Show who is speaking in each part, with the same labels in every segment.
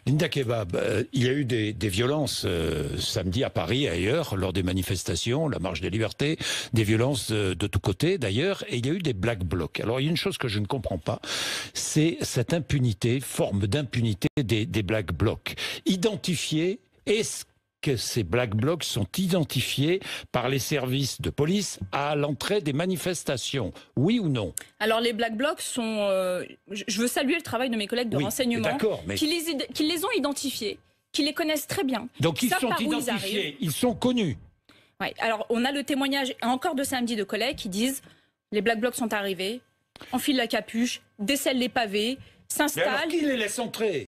Speaker 1: Linda Kebab, il y a eu des violences samedi à Paris et ailleurs, lors des manifestations, la marche des libertés, des violences de tous côtés d'ailleurs, et il y a eu des black blocs. Alors il y a une chose que je ne comprends pas, c'est cette impunité, forme d'impunité des black blocs. Identifiés, est-ce que ces black blocs sont identifiés par les services de police à l'entrée des manifestations, oui ou non?
Speaker 2: Alors les black blocs sont... je veux saluer le travail de mes collègues de renseignement
Speaker 1: mais...
Speaker 2: qui les ont identifiés, qui les connaissent très bien.
Speaker 1: Donc ils sont identifiés, ils sont connus.
Speaker 2: Ouais, alors on a le témoignage encore de samedi de collègues qui disent les black blocs sont arrivés, enfilent la capuche, décèlent les pavés, s'installent...
Speaker 1: Mais alors qui les laisse entrer?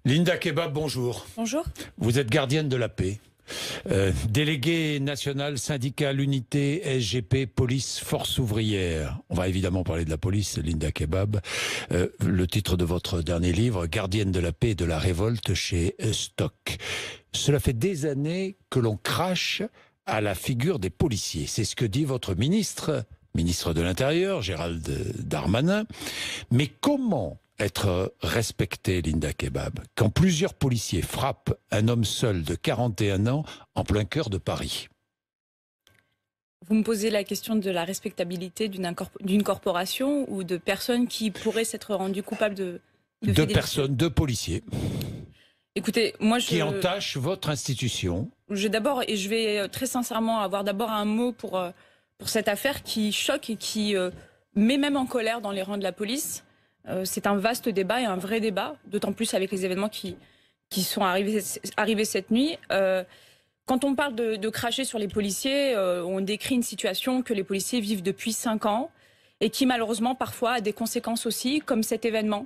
Speaker 1: Linda Kebab, bonjour.
Speaker 2: Bonjour.
Speaker 1: Vous êtes gardienne de la paix, déléguée nationale syndicale unité SGP police force ouvrière. On va évidemment parler de la police, Linda Kebab. Le titre de votre dernier livre, Gardienne de la paix et de la révolte chez Stock. Cela fait des années que l'on crache à la figure des policiers. C'est ce que dit votre ministre de l'Intérieur, Gérald Darmanin. Mais comment être respecté, Linda Kebab, quand plusieurs policiers frappent un homme seul de 41 ans en plein cœur de Paris?
Speaker 2: Vous me posez la question de la respectabilité d'une corporation ou de personnes qui pourraient s'être rendues coupables de
Speaker 1: deux personnes, deux policiers.
Speaker 2: Écoutez, moi
Speaker 1: qui entachent votre institution.
Speaker 2: Je vais très sincèrement avoir d'abord un mot pour cette affaire qui choque et qui met même en colère dans les rangs de la police. C'est un vaste débat et un vrai débat, d'autant plus avec les événements qui sont arrivés cette nuit. Quand on parle de cracher sur les policiers, on décrit une situation que les policiers vivent depuis 5 ans et qui malheureusement parfois a des conséquences aussi, comme cet événement,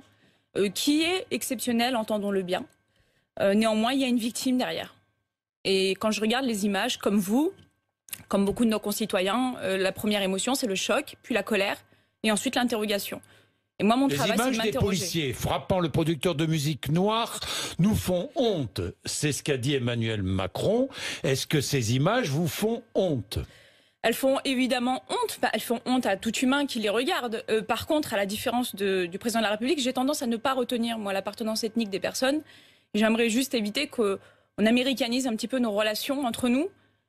Speaker 2: qui est exceptionnel, entendons-le bien. Néanmoins, il y a une victime derrière. Et quand je regarde les images, comme vous, comme beaucoup de nos concitoyens, la première émotion, c'est le choc, puis la colère, et ensuite l'interrogation. Et moi, mon travail, c'est de m'interroger. Les images des policiers frappant le producteur de musique noire nous font honte. C'est ce qu'a dit Emmanuel Macron. Est-ce que ces images vous font honte? Elles font évidemment honte. Elles font honte à tout humain qui les regarde. Par contre, à la différence du président de la République, j'ai tendance à ne pas retenir, moi, l'appartenance ethnique des personnes. J'aimerais juste éviter qu'on américanise un petit peu nos relations entre nous.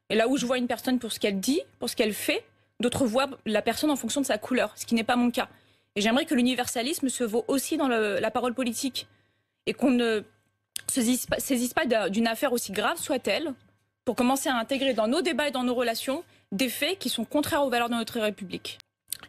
Speaker 2: Et là où je vois une personne pour ce qu'elle dit, pour ce qu'elle fait, d'autres voient la personne en fonction de sa couleur, ce qui n'est pas mon cas. Et j'aimerais que l'universalisme se vaut aussi dans la parole politique. Et qu'on ne saisisse pas d'une affaire aussi grave soit-elle, pour commencer à intégrer dans nos débats et dans nos relations des faits qui sont contraires aux valeurs de notre République.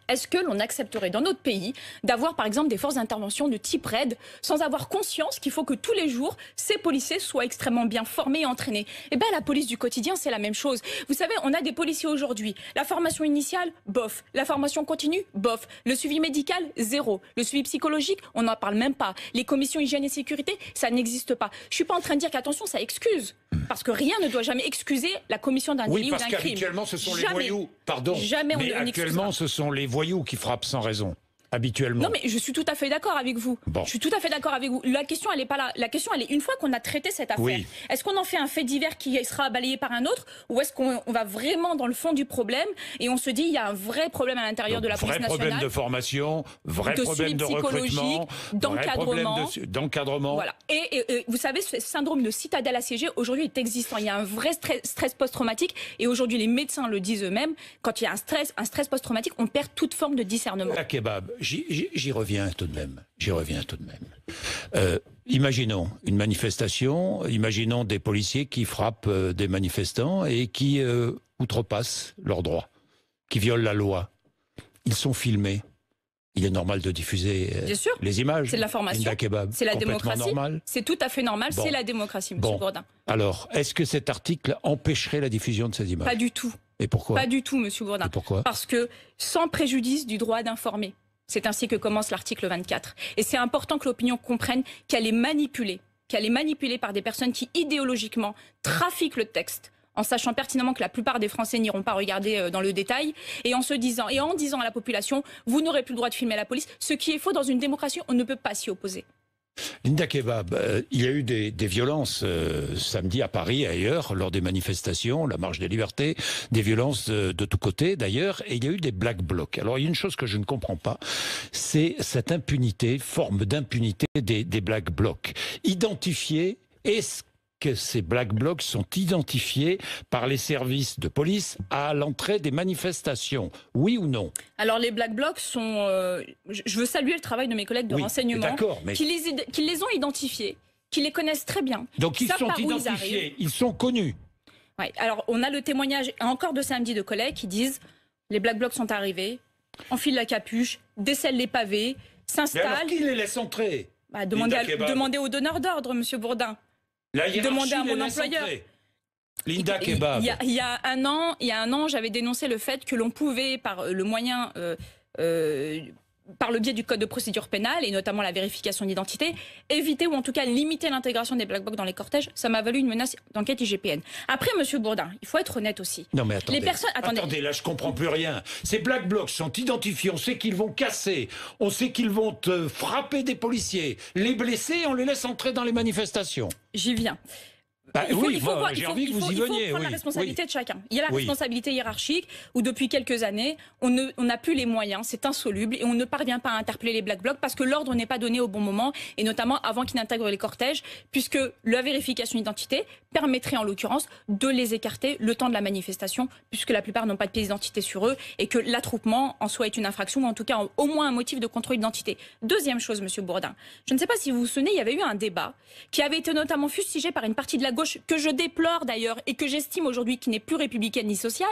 Speaker 2: Est-ce que l'on accepterait dans notre pays d'avoir par exemple des forces d'intervention de type RAID sans avoir conscience qu'il faut que tous les jours ces policiers soient extrêmement bien formés et entraînés? Eh bien la police du quotidien c'est la même chose. Vous savez, on a des policiers aujourd'hui. La formation initiale, bof. La formation continue, bof. Le suivi médical, zéro. Le suivi psychologique, on n'en parle même pas. Les commissions hygiène et sécurité, ça n'existe pas. Je suis pas en train de dire qu'attention, ça excuse. Parce que rien ne doit jamais excuser la commission d'un délit ou d'un crime.
Speaker 1: Oui, parce qu'habituellement ce sont les voyous. Pardon.
Speaker 2: Jamais
Speaker 1: mais actuellement ce sont les voyous qui frappent sans raison. Habituellement.
Speaker 2: Non mais je suis tout à fait d'accord avec vous.
Speaker 1: Bon.
Speaker 2: Je suis tout à fait d'accord avec vous. La question elle est pas là. La question elle est une fois qu'on a traité cette affaire. Oui. Est-ce qu'on en fait un fait divers qui sera balayé par un autre ou est-ce qu'on va vraiment dans le fond du problème et on se dit il y a un vrai problème à l'intérieur de la police nationale.
Speaker 1: Vrai problème de formation, vrai problème de recrutement, d'encadrement.
Speaker 2: Voilà. Et vous savez ce syndrome de citadelle assiégée aujourd'hui est existant. Il y a un vrai stress post-traumatique et aujourd'hui les médecins le disent eux-mêmes. Quand il y a un stress post-traumatique, on perd toute forme de discernement.
Speaker 1: La Kebab. J'y reviens tout de même. Imaginons une manifestation, imaginons des policiers qui frappent des manifestants et qui outrepassent leurs droits, qui violent la loi. Ils sont filmés. Il est normal de diffuser les images.
Speaker 2: C'est de l'information. C'est la démocratie. C'est tout à fait normal. Bon. C'est la démocratie, M. Bourdin.
Speaker 1: Alors, est-ce que cet article empêcherait la diffusion de ces images?
Speaker 2: Pas du tout.
Speaker 1: Et pourquoi?
Speaker 2: Pas du tout, M. Bourdin.
Speaker 1: Et pourquoi?
Speaker 2: Parce que sans préjudice du droit d'informer. C'est ainsi que commence l'article 24. Et c'est important que l'opinion comprenne qu'elle est manipulée par des personnes qui idéologiquement trafiquent le texte en sachant pertinemment que la plupart des Français n'iront pas regarder dans le détail, et en disant à la population, vous n'aurez plus le droit de filmer la police, ce qui est faux dans une démocratie, on ne peut pas s'y opposer.
Speaker 1: Linda Kebab, il y a eu des violences samedi à Paris et ailleurs, lors des manifestations, la marche des libertés, des violences de tous côtés d'ailleurs, et il y a eu des black blocs. Alors il y a une chose que je ne comprends pas, c'est cette impunité, forme d'impunité des black blocs. Identifiés, est-ce que ces black blocs sont identifiés par les services de police à l'entrée des manifestations, oui ou non?
Speaker 2: Alors les black blocs sont... je veux saluer le travail de mes collègues de renseignement qui les ont identifiés, qui les connaissent très bien.
Speaker 1: Donc ils sont identifiés, ils sont connus.
Speaker 2: Ouais, alors on a le témoignage encore de samedi de collègues qui disent les black blocs sont arrivés, enfilent la capuche, décèlent les pavés, s'installent...
Speaker 1: Mais alors qui les laisse entrer?
Speaker 2: Demandez au donneur d'ordre, monsieur Bourdin. Demandez à mon employeur.
Speaker 1: Linda Kebab.
Speaker 2: Il y a un an, j'avais dénoncé le fait que l'on pouvait, par le moyen, par le biais du code de procédure pénale, et notamment la vérification d'identité, éviter ou en tout cas limiter l'intégration des black blocs dans les cortèges. Ça m'a valu une menace d'enquête IGPN. Après, monsieur Bourdin, il faut être honnête aussi.
Speaker 1: Non mais attendez, attendez, là je comprends plus rien. Ces black blocs sont identifiés, on sait qu'ils vont casser, on sait qu'ils vont frapper des policiers, les blesser, on les laisse entrer dans les manifestations.
Speaker 2: J'y viens.
Speaker 1: J'ai envie que vous y veniez.
Speaker 2: Il faut prendre la responsabilité de chacun. Il y a la responsabilité hiérarchique où depuis quelques années, on n'a plus les moyens, c'est insoluble et on ne parvient pas à interpeller les black blocs parce que l'ordre n'est pas donné au bon moment et notamment avant qu'ils n'intègrent les cortèges puisque la vérification d'identité permettrait en l'occurrence de les écarter le temps de la manifestation puisque la plupart n'ont pas de pièce d'identité sur eux et que l'attroupement en soi est une infraction ou en tout cas au moins un motif de contrôle d'identité. Deuxième chose, monsieur Bourdin, je ne sais pas si vous vous souvenez, il y avait eu un débat qui avait été notamment fustigé par une partie de la gauche que je déplore d'ailleurs et que j'estime aujourd'hui qui n'est plus républicaine ni sociale,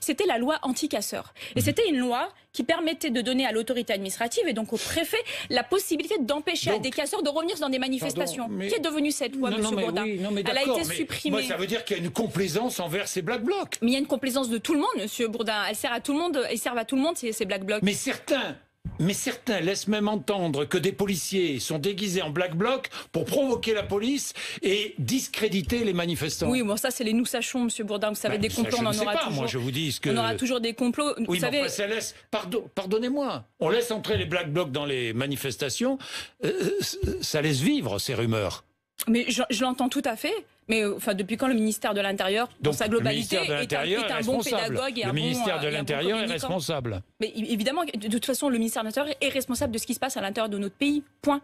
Speaker 2: c'était la loi anti-casseurs. Et c'était une loi qui permettait de donner à l'autorité administrative et donc au préfet la possibilité d'empêcher à des casseurs de revenir dans des manifestations. Qui est devenue cette loi, monsieur Bourdin? Elle a été supprimée.
Speaker 1: Moi, ça veut dire qu'il y a une complaisance envers ces black blocs.
Speaker 2: Mais il y a une complaisance de tout le monde, monsieur Bourdin. Elle sert à tout le monde, ils servent à tout le monde, ces black blocs.
Speaker 1: Mais certains laissent même entendre que des policiers sont déguisés en black bloc pour provoquer la police et discréditer les manifestants.
Speaker 2: Oui, bon, ça c'est les nous sachons, monsieur Bourdin. Vous savez, des complots, on en aura toujours.
Speaker 1: Moi, je vous dis que...
Speaker 2: On aura toujours des complots.
Speaker 1: Oui,
Speaker 2: vous savez...
Speaker 1: enfin, ça laisse... Pardonnez-moi. On laisse entrer les black blocs dans les manifestations. Ça laisse vivre ces rumeurs.
Speaker 2: Mais je l'entends tout à fait. Mais enfin, depuis quand le ministère de l'Intérieur, dans sa globalité, est un bon pédagogue et un bon... Le
Speaker 1: ministère de l'Intérieur est responsable.
Speaker 2: Mais évidemment, de toute façon, le ministère de l'Intérieur est responsable de ce qui se passe à l'intérieur de notre pays. Point.